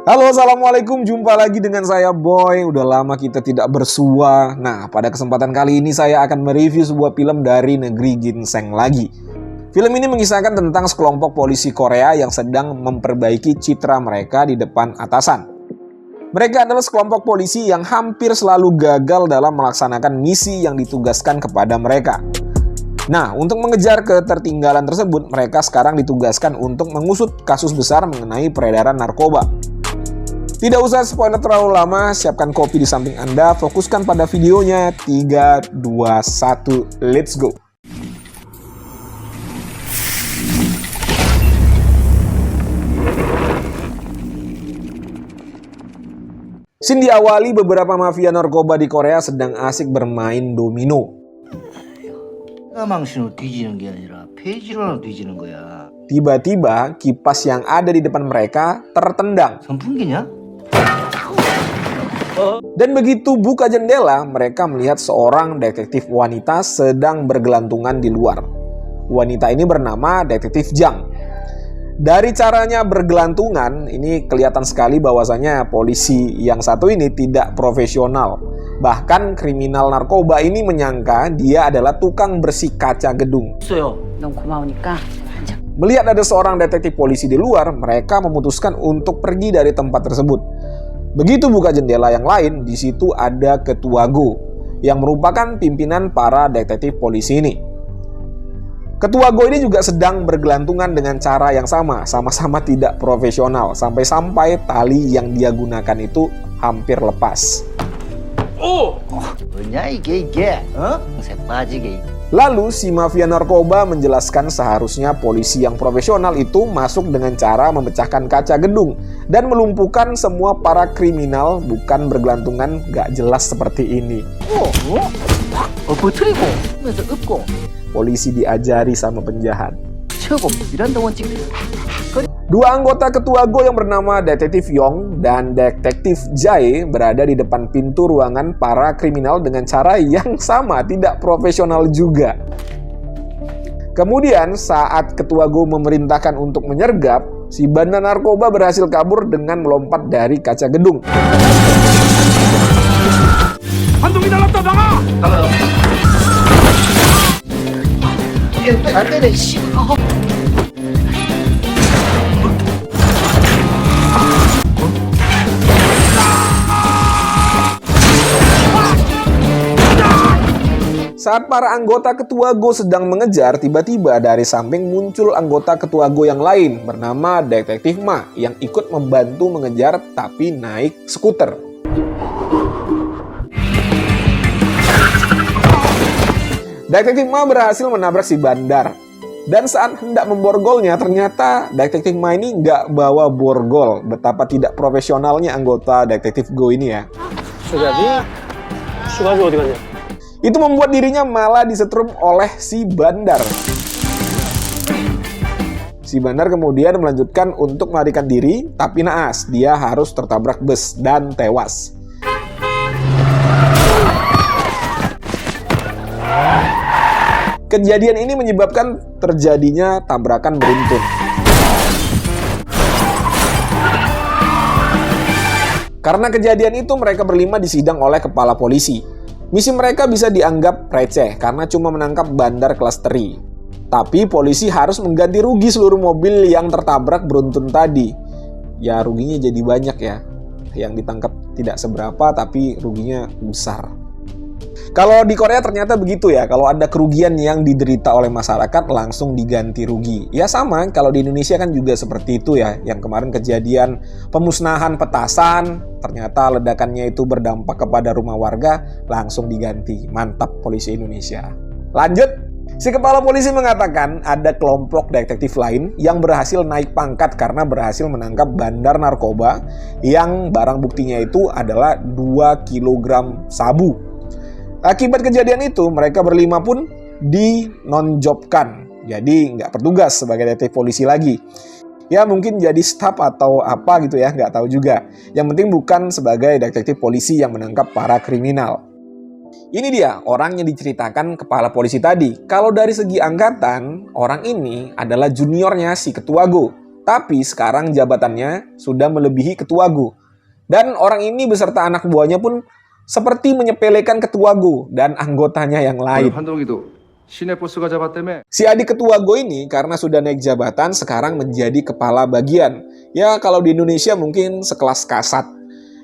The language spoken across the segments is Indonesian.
Halo, assalamualaikum. Jumpa lagi dengan saya Boy. Udah lama kita tidak bersua. Nah, pada kesempatan kali ini saya akan mereview sebuah film dari negeri ginseng lagi. Film ini mengisahkan tentang sekelompok polisi Korea yang sedang memperbaiki citra mereka di depan atasan. Mereka adalah sekelompok polisi yang hampir selalu gagal dalam melaksanakan misi yang ditugaskan kepada mereka. Nah, untuk mengejar ketertinggalan tersebut, mereka sekarang ditugaskan untuk mengusut kasus besar mengenai peredaran narkoba. Tidak usah spoiler terlalu lama, siapkan kopi di samping Anda, fokuskan pada videonya. 3, 2, 1, let's go! Scene diawali beberapa mafia narkoba di Korea sedang asik bermain domino. 망신으로 뒤지는 게 아니라 페이지로 뒤지는 거야. Tiba-tiba, kipas yang ada di depan mereka tertendang. 선풍기냐? Dan begitu buka jendela, mereka melihat seorang detektif wanita sedang bergelantungan di luar. Wanita ini bernama Detektif Jang. Dari caranya bergelantungan, ini kelihatan sekali bahwasanya polisi yang satu ini tidak profesional. Bahkan kriminal narkoba ini menyangka dia adalah tukang bersih kaca gedung. 너무 고마우니까 앉아. Melihat ada seorang detektif polisi di luar, mereka memutuskan untuk pergi dari tempat tersebut. Begitu buka jendela yang lain, di situ ada Ketua Go yang merupakan pimpinan para detektif polisi ini. Ketua Go ini juga sedang bergelantungan dengan cara yang sama-sama tidak profesional, sampai-sampai tali yang dia gunakan itu hampir lepas. 뭐냐 이게 새 빠지게. Lalu si mafia narkoba menjelaskan seharusnya polisi yang profesional itu masuk dengan cara memecahkan kaca gedung dan melumpuhkan semua para kriminal, bukan bergelantungan gak jelas seperti ini. 버트리고 하면서 읊고 Polisi diajari sama penjahat. 최고 미란다 원칙. Dua anggota Ketua Go yang bernama Detektif Yong dan Detektif Jae berada di depan pintu ruangan para kriminal dengan cara yang sama, tidak profesional juga. Kemudian saat Ketua Go memerintahkan untuk menyergap, si bandar narkoba berhasil kabur dengan melompat dari kaca gedung. 안 되네 씨. Saat para anggota Ketua Go sedang mengejar, tiba-tiba dari samping muncul anggota Ketua Go yang lain bernama Detektif Ma yang ikut membantu mengejar tapi naik skuter. Detektif Ma berhasil menabrak si bandar. Dan saat hendak memborgolnya, ternyata Detektif Ma ini nggak bawa borgol. Betapa tidak profesionalnya anggota Detektif Go ini ya. Itu membuat dirinya malah disetrum oleh si bandar. Si bandar kemudian melanjutkan untuk melarikan diri, tapi naas, dia harus tertabrak bus dan tewas. Kejadian ini menyebabkan terjadinya tabrakan beruntun. Karena kejadian itu, mereka berlima disidang oleh kepala polisi. Misi mereka bisa dianggap receh karena cuma menangkap bandar kelas teri. Tapi polisi harus mengganti rugi seluruh mobil yang tertabrak beruntun tadi. Ya ruginya jadi banyak ya. Yang ditangkap tidak seberapa tapi ruginya besar. Kalau di Korea ternyata begitu ya, kalau ada kerugian yang diderita oleh masyarakat langsung diganti rugi. Ya sama, kalau di Indonesia kan juga seperti itu ya. Yang kemarin kejadian pemusnahan petasan, ternyata ledakannya itu berdampak kepada rumah warga, langsung diganti. Mantap polisi Indonesia. Lanjut, si kepala polisi mengatakan ada kelompok detektif lain yang berhasil naik pangkat karena berhasil menangkap bandar narkoba yang barang buktinya itu adalah 2 kg sabu. Akibat kejadian itu, mereka berlima pun dinonjobkan. Jadi nggak bertugas sebagai detektif polisi lagi. Ya mungkin jadi staf atau apa gitu ya, nggak tahu juga. Yang penting bukan sebagai detektif polisi yang menangkap para kriminal. Ini dia orang yang diceritakan kepala polisi tadi. Kalau dari segi angkatan, orang ini adalah juniornya si Ketua Go. Tapi sekarang jabatannya sudah melebihi ketuago. Dan orang ini beserta anak buahnya pun seperti menyepelekan ketuago dan anggotanya yang lain. Si adik ketuago ini karena sudah naik jabatan sekarang menjadi kepala bagian. Ya kalau di Indonesia mungkin sekelas kasat.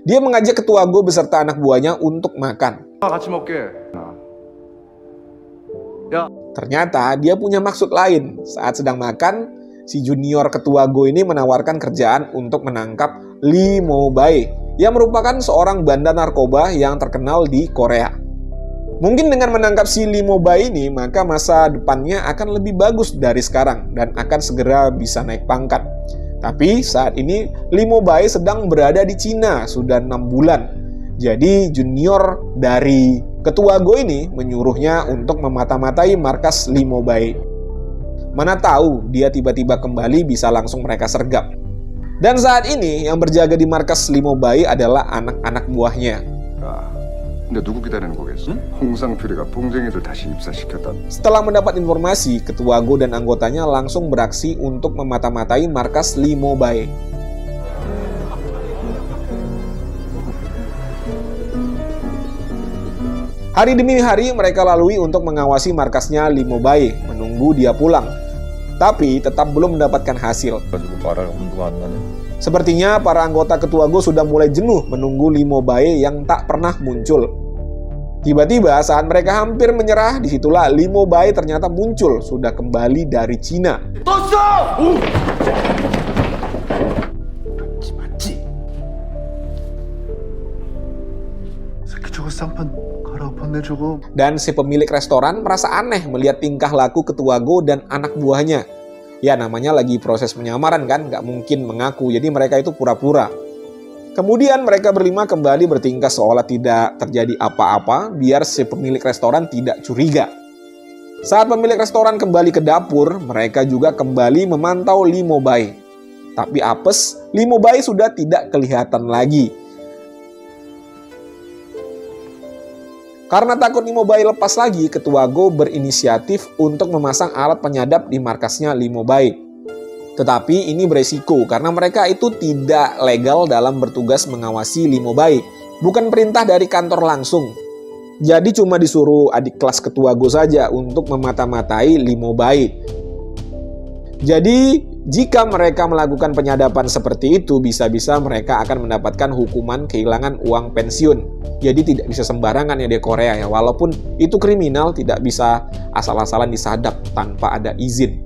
Dia mengajak ketuago beserta anak buahnya untuk makan. Ternyata dia punya maksud lain. Saat sedang makan, si junior ketuago ini menawarkan kerjaan untuk menangkap Lee Mo-bae yang merupakan seorang bandar narkoba yang terkenal di Korea. Mungkin dengan menangkap si Lee Mo-bae ini, maka masa depannya akan lebih bagus dari sekarang dan akan segera bisa naik pangkat. Tapi saat ini Lee Mo-bae sedang berada di Cina sudah 6 bulan. Jadi junior dari ketuago ini menyuruhnya untuk memata-matai markas Lee Mo-bae. Mana tahu dia tiba-tiba kembali bisa langsung mereka sergap. Dan saat ini yang berjaga di markas Lee Mo-bae adalah anak-anak buahnya. Setelah mendapat informasi, ketuago dan anggotanya langsung beraksi untuk memata-matai markas Lee Mo-bae. Hari demi hari mereka lalui untuk mengawasi markasnya Lee Mo-bae, menunggu dia pulang. Tapi tetap belum mendapatkan hasil. Sepertinya para anggota ketuago sudah mulai jenuh menunggu Lee Mo-bae yang tak pernah muncul. Tiba-tiba saat mereka hampir menyerah, disitulah Lee Mo-bae ternyata muncul, sudah kembali dari Cina. Dan si pemilik restoran merasa aneh melihat tingkah laku ketuago dan anak buahnya. Ya namanya lagi proses penyamaran kan, nggak mungkin mengaku, jadi mereka itu pura-pura. Kemudian mereka berlima kembali bertingkah seolah tidak terjadi apa-apa biar si pemilik restoran tidak curiga. Saat pemilik restoran kembali ke dapur, mereka juga kembali memantau Lee Mo-bae. Tapi apes, Lee Mo-bae sudah tidak kelihatan lagi. Karena takut Lee Mo-bae lepas lagi, ketuago berinisiatif untuk memasang alat penyadap di markasnya Lee Mo-bae. Tetapi ini beresiko karena mereka itu tidak legal dalam bertugas mengawasi Lee Mo-bae. Bukan perintah dari kantor langsung. Jadi cuma disuruh adik kelas ketuago saja untuk memata-matai Lee Mo-bae. Jadi jika mereka melakukan penyadapan seperti itu, bisa-bisa mereka akan mendapatkan hukuman kehilangan uang pensiun. Jadi tidak bisa sembarangan ya di Korea ya. Walaupun itu kriminal, tidak bisa asal-asalan disadap tanpa ada izin.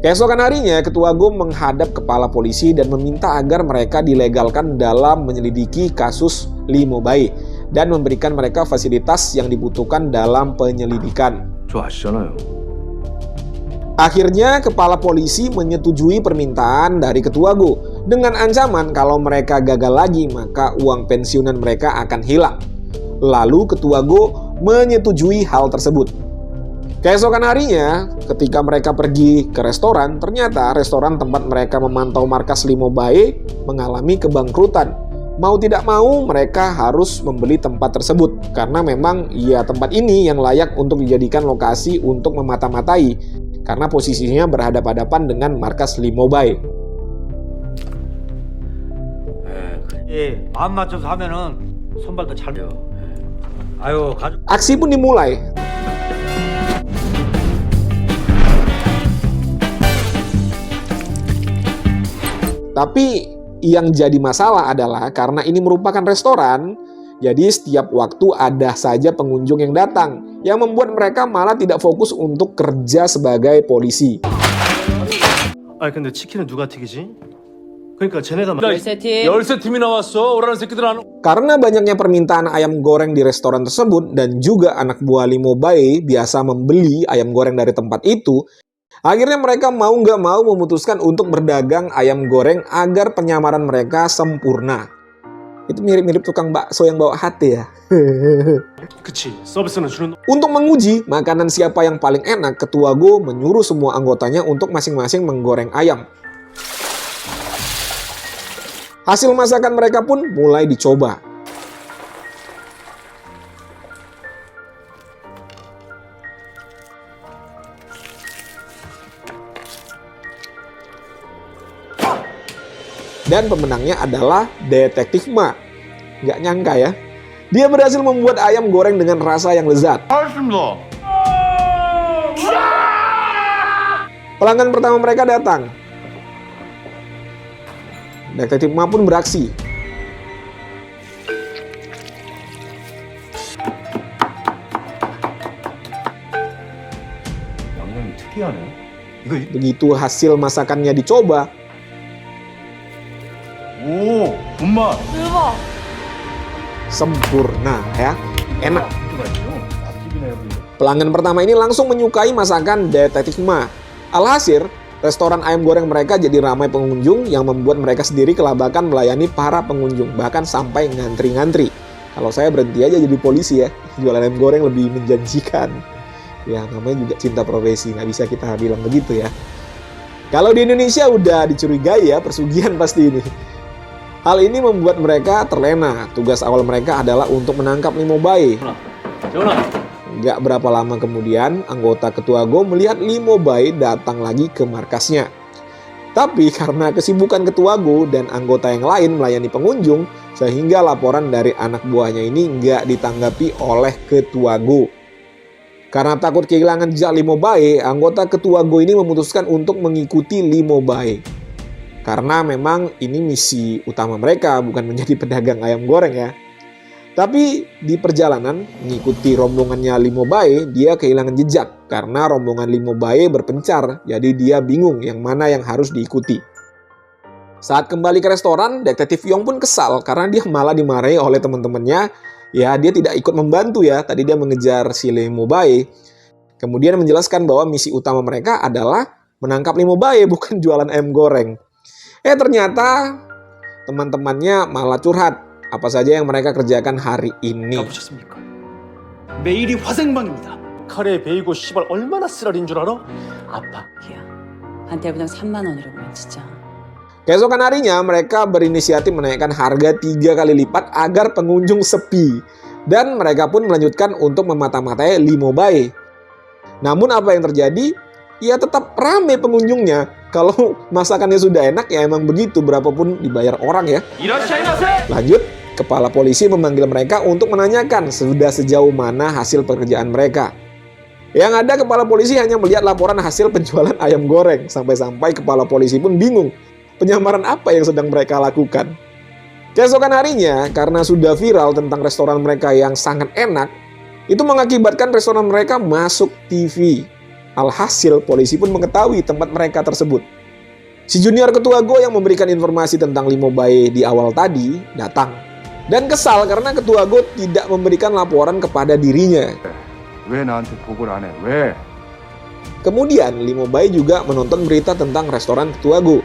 Keesokan harinya, ketuago menghadap kepala polisi dan meminta agar mereka dilegalkan dalam menyelidiki kasus Lee Mo-bae dan memberikan mereka fasilitas yang dibutuhkan dalam penyelidikan. Akhirnya, kepala polisi menyetujui permintaan dari ketuago dengan ancaman kalau mereka gagal lagi maka uang pensiunan mereka akan hilang. Lalu ketuago menyetujui hal tersebut. Keesokan harinya, ketika mereka pergi ke restoran, ternyata restoran tempat mereka memantau markas Lee Mo-bae mengalami kebangkrutan. Mau tidak mau, mereka harus membeli tempat tersebut. Karena memang ya tempat ini yang layak untuk dijadikan lokasi untuk memata-matai. Karena posisinya berhadapan-hadapan dengan markas Lee Mo-bae. Aksi pun dimulai. Tapi yang jadi masalah adalah karena ini merupakan restoran, jadi setiap waktu ada saja pengunjung yang datang, yang membuat mereka malah tidak fokus untuk kerja sebagai polisi. 근데 치킨은 누가 튀기지? 그러니까 쟤네가 13팀이 나왔어. 오라는 새끼들 안 Karena banyaknya permintaan ayam goreng di restoran tersebut dan juga anak buah Lee Mo-bae biasa membeli ayam goreng dari tempat itu, akhirnya mereka mau nggak mau memutuskan untuk berdagang ayam goreng agar penyamaran mereka sempurna. Itu mirip-mirip tukang bakso yang bawa hati ya. 그치 서비스는 주는 Untuk menguji makanan siapa yang paling enak, ketuago menyuruh semua anggotanya untuk masing-masing menggoreng ayam. Hasil masakan mereka pun mulai dicoba. Dan pemenangnya adalah Detektif Ma. Nggak nyangka ya. Dia berhasil membuat ayam goreng dengan rasa yang lezat. Pelanggan pertama mereka datang. Detektif Ma pun beraksi. Begitu hasil masakannya dicoba, sempurna ya, enak. Pelanggan pertama ini langsung menyukai masakan Detektif Ma. Alhasil, restoran ayam goreng mereka jadi ramai pengunjung yang membuat mereka sendiri kelabakan melayani para pengunjung, bahkan sampai ngantri-ngantri. Kalau saya berhenti aja jadi polisi ya, jualan ayam goreng lebih menjanjikan. Ya namanya juga cinta profesi, nggak bisa kita bilang begitu ya. Kalau di Indonesia udah dicurigai ya persugihan pasti ini. Hal ini membuat mereka terlena. Tugas awal mereka adalah untuk menangkap Lee Mo-bae. Nggak berapa lama kemudian, anggota Ketua Go melihat Lee Mo-bae datang lagi ke markasnya. Tapi karena kesibukan Ketua Go dan anggota yang lain melayani pengunjung, sehingga laporan dari anak buahnya ini nggak ditanggapi oleh Ketua Go. Karena takut kehilangan jejak Lee Mo-bae, anggota Ketua Go ini memutuskan untuk mengikuti Lee Mo-bae. Karena memang ini misi utama mereka, bukan menjadi pedagang ayam goreng ya. Tapi di perjalanan mengikuti rombongannya Lee Mo-bae, dia kehilangan jejak. Karena rombongan Lee Mo-bae berpencar, jadi dia bingung yang mana yang harus diikuti. Saat kembali ke restoran, Detektif Yong pun kesal karena dia malah dimarahi oleh teman-temannya. Ya, dia tidak ikut membantu ya. Tadi dia mengejar si Lee Mo-bae. Kemudian menjelaskan bahwa misi utama mereka adalah menangkap Lee Mo-bae, bukan jualan ayam goreng. Ternyata teman-temannya malah curhat apa saja yang mereka kerjakan hari ini. 보셨습니까? 매일이 화생방입니다. 카레 베이고 씨발 얼마나 쓰라린 줄 알아? 아파. 야, 한 대분당 3만 원이라고 면 진짜. Keesokan harinya mereka berinisiatif menaikkan harga 3 kali lipat agar pengunjung sepi. Dan mereka pun melanjutkan untuk memata-matai Lee Mo-bae. Namun apa yang terjadi? Ya tetap rame pengunjungnya. Kalau masakannya sudah enak ya emang begitu, berapapun dibayar orang ya. Lanjut, kepala polisi memanggil mereka untuk menanyakan sudah sejauh mana hasil pekerjaan mereka. Yang ada kepala polisi hanya melihat laporan hasil penjualan ayam goreng. Sampai-sampai kepala polisi pun bingung. Penyamaran apa yang sedang mereka lakukan? Keesokan harinya, karena sudah viral tentang restoran mereka yang sangat enak, itu mengakibatkan restoran mereka masuk TV. Alhasil, polisi pun mengetahui tempat mereka tersebut. Si junior Ketua Go yang memberikan informasi tentang Lee Mo-bae di awal tadi datang. Dan kesal karena Ketua Go tidak memberikan laporan kepada dirinya. Kemudian, Lee Mo-bae juga menonton berita tentang restoran Ketua Go.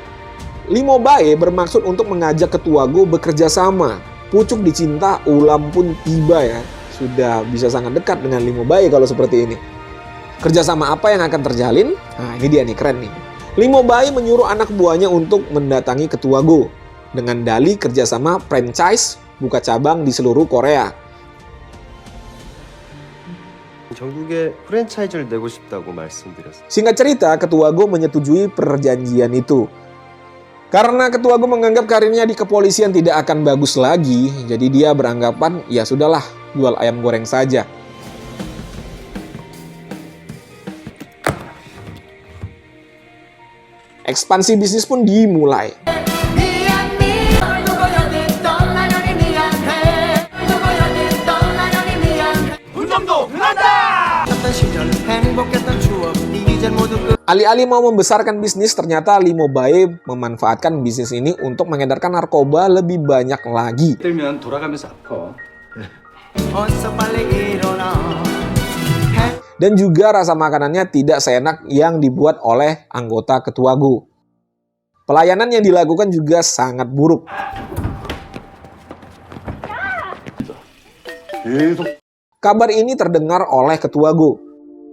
Lee Mo-bae bermaksud untuk mengajak Ketua Go bekerja sama. Pucuk dicinta, ulam pun tiba ya. Sudah bisa sangat dekat dengan Lee Mo-bae kalau seperti ini. Kerjasama apa yang akan terjalin? Nah ini dia nih, keren nih. Lee Mo-bae menyuruh anak buahnya untuk mendatangi Ketua Go. Dengan dalih kerjasama franchise buka cabang di seluruh Korea. 전국에 프랜차이즈를 내고 싶다고 말씀드렸어요. Singkat cerita, Ketua Go menyetujui perjanjian itu. Karena Ketua Go menganggap karirnya di kepolisian tidak akan bagus lagi, jadi dia beranggapan, ya sudahlah, jual ayam goreng saja. Ekspansi bisnis pun dimulai. Alih-alih mau membesarkan bisnis, ternyata Lee Mo-bae memanfaatkan bisnis ini untuk mengedarkan narkoba lebih banyak lagi. Dan juga rasa makanannya tidak seenak yang dibuat oleh anggota Ketua Go. Pelayanan yang dilakukan juga sangat buruk. Kabar ini terdengar oleh Ketua Go.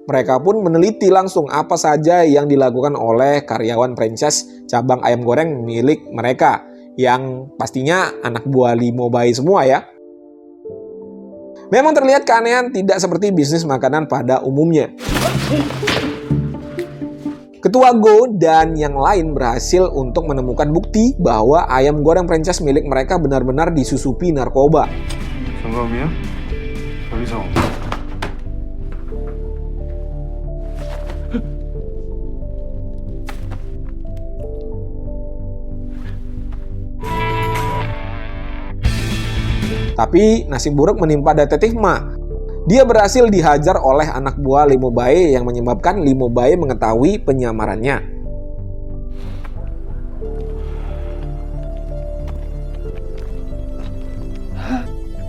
Mereka pun meneliti langsung apa saja yang dilakukan oleh karyawan franchise cabang ayam goreng milik mereka. Yang pastinya anak buah Lee Mo-bae semua ya. Memang terlihat keanehan tidak seperti bisnis makanan pada umumnya. Ketua Go dan yang lain berhasil untuk menemukan bukti bahwa ayam goreng franchise milik mereka benar-benar disusupi narkoba. 정감이야? 여기서 Tapi nasib buruk menimpa detektif Ma. Dia berhasil dihajar oleh anak buah Limo Bae yang menyebabkan Limo Bae mengetahui penyamarannya.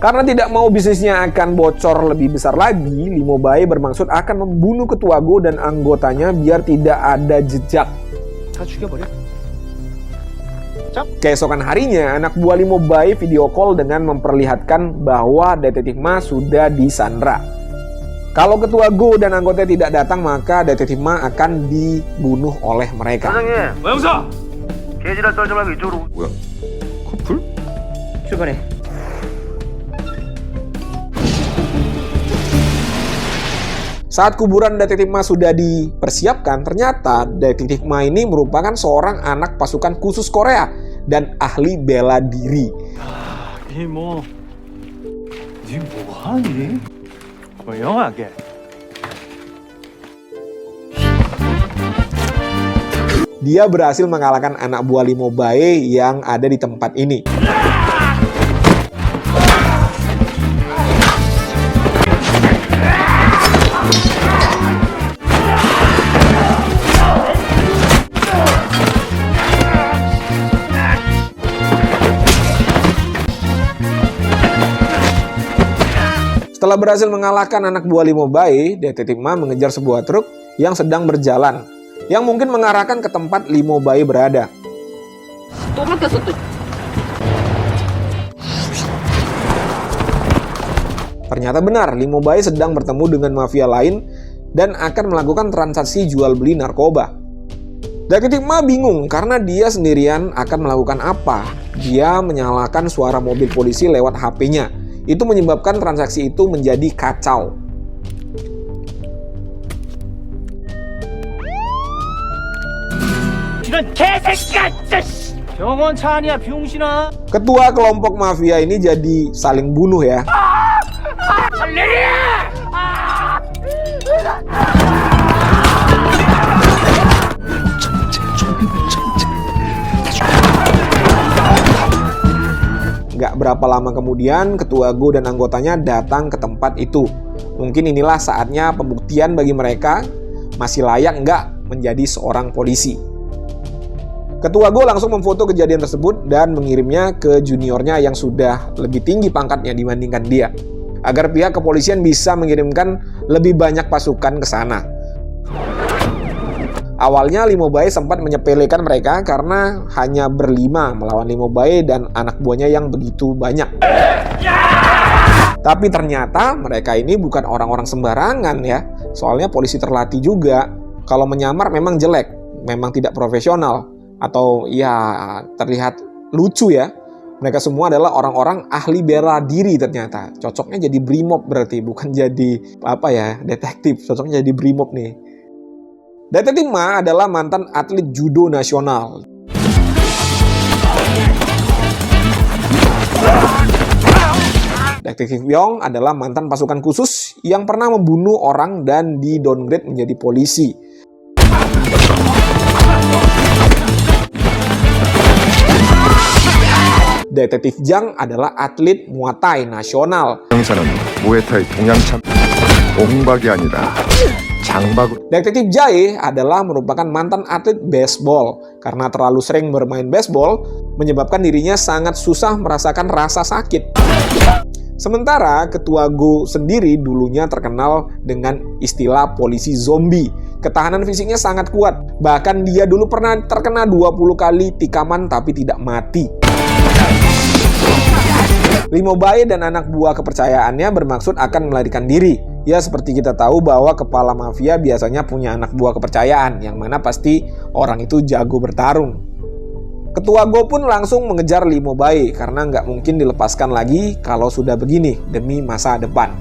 Karena tidak mau bisnisnya akan bocor lebih besar lagi, Limo Bae bermaksud akan membunuh Ketua Go dan anggotanya biar tidak ada jejak. 다 죽여버려. Keesokan harinya, anak buah Limo Bae video call dengan memperlihatkan bahwa detektif Ma sudah disandra. Kalau Ketua Go dan anggota tidak datang, maka detektif Ma akan dibunuh oleh mereka. 사장님 오영사! 개지랄 떨지 말고 이쪽으로 뭐야 커플? 출발해. Saat kuburan detektif Ma sudah dipersiapkan, ternyata detektif Ma ini merupakan seorang anak pasukan khusus Korea dan ahli bela diri. 니 뭐하니? 조용하게. Dia berhasil mengalahkan anak buah Limo Bae yang ada di tempat ini. Setelah berhasil mengalahkan anak buah Limo Bae, detektif Ma mengejar sebuah truk yang sedang berjalan, yang mungkin mengarahkan ke tempat Limo Bae berada. Ternyata benar, Limo Bae sedang bertemu dengan mafia lain dan akan melakukan transaksi jual beli narkoba. Detektif Ma bingung karena dia sendirian akan melakukan apa. Dia menyalakan suara mobil polisi lewat HP-nya. Itu menyebabkan transaksi itu menjadi kacau. Ketua kelompok mafia ini jadi saling bunuh ya. Gak berapa lama kemudian, Ketua Go dan anggotanya datang ke tempat itu. Mungkin inilah saatnya pembuktian bagi mereka masih layak nggak menjadi seorang polisi. Ketua Go langsung memfoto kejadian tersebut dan mengirimnya ke juniornya yang sudah lebih tinggi pangkatnya dibandingkan dia, agar pihak kepolisian bisa mengirimkan lebih banyak pasukan ke sana. Awalnya Limo Bae sempat menyepelekan mereka karena hanya berlima melawan Limo Bae dan anak buahnya yang begitu banyak. Tapi ternyata mereka ini bukan orang-orang sembarangan ya. Soalnya polisi terlatih juga. Kalau menyamar memang jelek, memang tidak profesional, atau ya terlihat lucu ya. Mereka semua adalah orang-orang ahli bela diri ternyata. Cocoknya jadi brimob berarti, bukan jadi detektif. Cocoknya jadi brimob nih. Detektif Ma adalah mantan atlet judo nasional. Detektif Yong adalah mantan pasukan khusus yang pernah membunuh orang dan di-downgrade menjadi polisi. Detektif Jang adalah atlet Muay Thai nasional. 형사는 무에타이 동양참 옹박이 아니라 장박. Detektif Jae adalah merupakan mantan atlet baseball. Karena terlalu sering bermain baseball, menyebabkan dirinya sangat susah merasakan rasa sakit. Sementara Ketua Go sendiri dulunya terkenal dengan istilah polisi zombie. Ketahanan fisiknya sangat kuat. Bahkan dia dulu pernah terkena 20 kali tikaman tapi tidak mati. Limo Bae dan anak buah kepercayaannya bermaksud akan melarikan diri. Ya seperti kita tahu bahwa kepala mafia biasanya punya anak buah kepercayaan, yang mana pasti orang itu jago bertarung. Ketua Go pun langsung mengejar Limo Bae karena nggak mungkin dilepaskan lagi kalau sudah begini demi masa depan.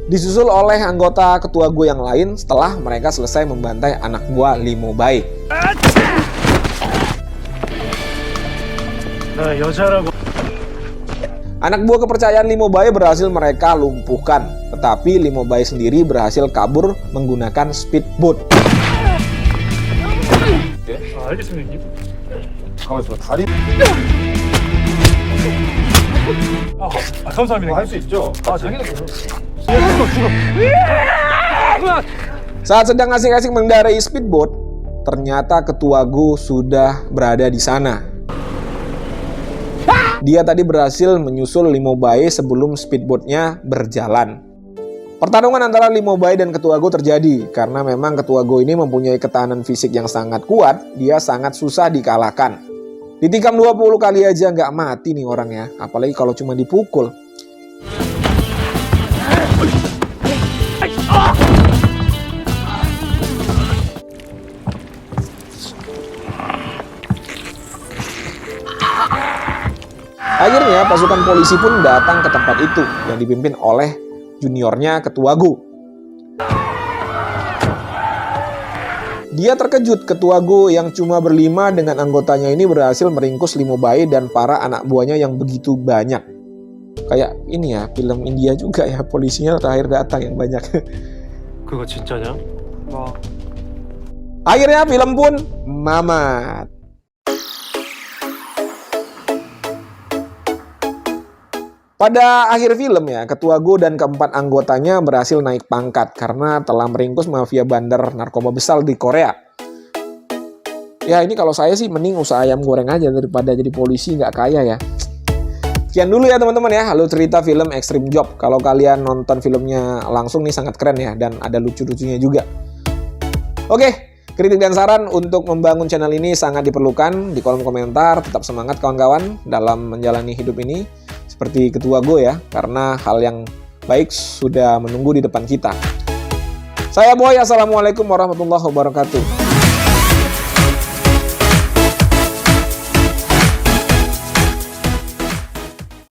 Disusul oleh anggota ketua Go yang lain setelah mereka selesai membantai anak buah Lee Mo-bae. Anak buah kepercayaan Lee Mo-bae berhasil mereka lumpuhkan, tetapi Lee Mo-bae sendiri berhasil kabur menggunakan speedboat. Saat sedang asik-asik mengendarai speedboat, ternyata ketua Go sudah berada di sana. Dia tadi berhasil menyusul Lee Mo-bae sebelum speedboatnya berjalan. Pertarungan antara Lee Mo-bae dan ketua Go terjadi karena memang ketua Go ini mempunyai ketahanan fisik yang sangat kuat. Dia sangat susah dikalahkan. Ditikam 20 kali aja nggak mati nih orangnya, apalagi kalau cuma dipukul. Akhirnya pasukan polisi pun datang ke tempat itu yang dipimpin oleh juniornya ketua Go. Dia terkejut ketua Go yang cuma berlima dengan anggotanya ini berhasil meringkus Lee Mo-bae dan para anak buahnya yang begitu banyak. Kayak ini ya, film India juga ya, polisinya terakhir datang yang banyak. 그거 진짜냐? Akhirnya film pun mamat. Pada akhir film ya, ketua Go dan keempat anggotanya berhasil naik pangkat karena telah meringkus mafia bandar narkoba besar di Korea. Ya ini kalau saya sih mending usaha ayam goreng aja daripada jadi polisi nggak kaya ya. Sekian dulu ya teman-teman ya, alur cerita film Extreme Job. Kalau kalian nonton filmnya langsung nih sangat keren ya, dan ada lucu-lucunya juga. Oke, kritik dan saran untuk membangun channel ini sangat diperlukan di kolom komentar. Tetap semangat kawan-kawan dalam menjalani hidup ini seperti ketua Go ya, karena hal yang baik sudah menunggu di depan kita. Saya Boy, assalamualaikum warahmatullahi wabarakatuh.